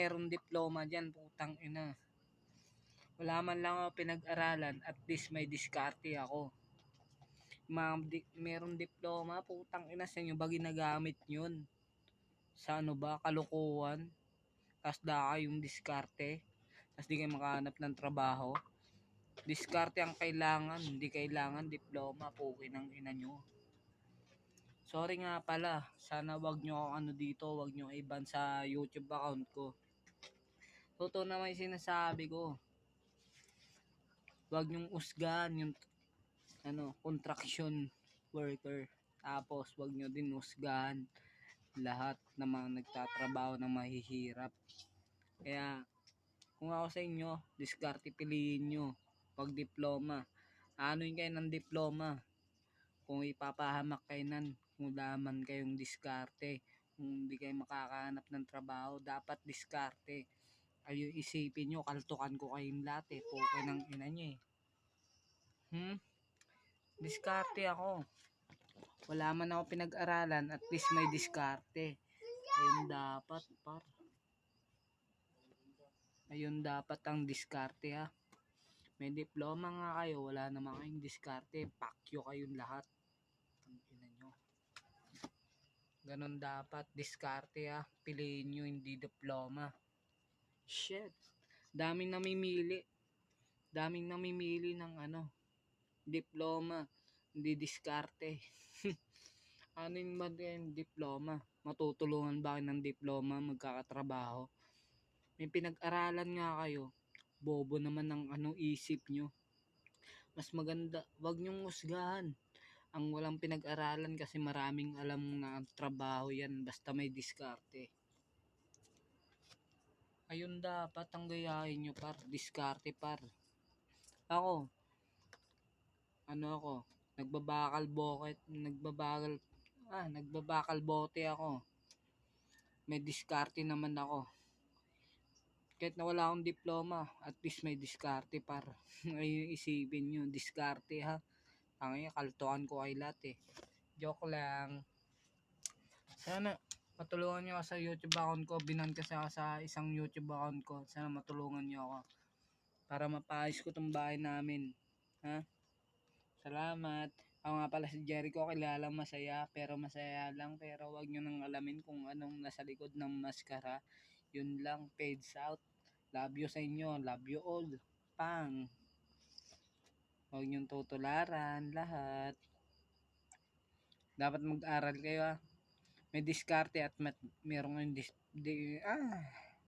meron diploma dyan, putang ina. Wala man lang ako pinag-aralan, at least may diskarte ako. Meron diploma, putang ina, sa inyo ba ginagamit yun? Sa ano ba, kalukuhan? Tas daka yung diskarte, tas di kayo makahanap ng trabaho. Diskarte ang kailangan, hindi kailangan diploma, puki ng ina nyo. Sorry nga pala, sana wag nyo ako ano dito, wag nyo iban sa YouTube account ko. Totoo naman yung sinasabi ko. Wag nyong usgahan yung construction worker. Tapos wag nyo din usgahan lahat ng mga nagtatrabaho na mahihirap. Kaya kung ako sa inyo, diskarte piliin nyo. Pag diploma, ano yun kayo ng diploma? Kung ipapahamak kayo nan, kung laman kayong diskarte, kung hindi kayo makakahanap ng trabaho, dapat diskarte. Ayun, isipin nyo, kaltukan ko kayong lahat eh. Puke ng ina nyo eh. Diskarte ako. Wala man ako pinag-aralan, at least may diskarte. Ayun dapat, par. Ayun dapat ang diskarte ha. May diploma nga kayo, wala naman kayong diskarte. Pakyo kayong lahat. Ang ina nyo. Ganon dapat, diskarte ha. Piliin nyo, hindi diploma. Shit. Daming namimili ng diploma, hindi diskarte. Ano yung diploma? Matutulungan ba kayo ng diploma magkakatrabaho? May pinag-aralan nga kayo. Bobo naman ang isip nyo. Mas maganda, wag nyong husgahan ang walang pinag-aralan kasi maraming alam na trabaho yan basta may diskarte. Ayun dapat ang gayahin nyo par, diskarte par. Ako, nagbabakal bote ako. May diskarte naman ako. Kahit na wala akong diploma, at least may diskarte par. Ayun isipin nyo, diskarte ha. Tangina, kaltuan ko kay lahat eh. Joke lang. Sana matulungan nyo ako sa YouTube account ko. Binan kasi ako sa isang YouTube account ko. Sana matulungan nyo ako para mapaayos ko tong bahay namin. Ha? Salamat. Ako nga pala si Jericho, kilalang masaya, pero masaya lang. Pero wag nyo nang alamin kung anong nasa likod ng maskara. Yun lang, fades out. Love you sa inyo, love you all. Pang. Huwag nyo tutularan, lahat. Dapat mag-aral kayo ha. May diskarte at meron kayong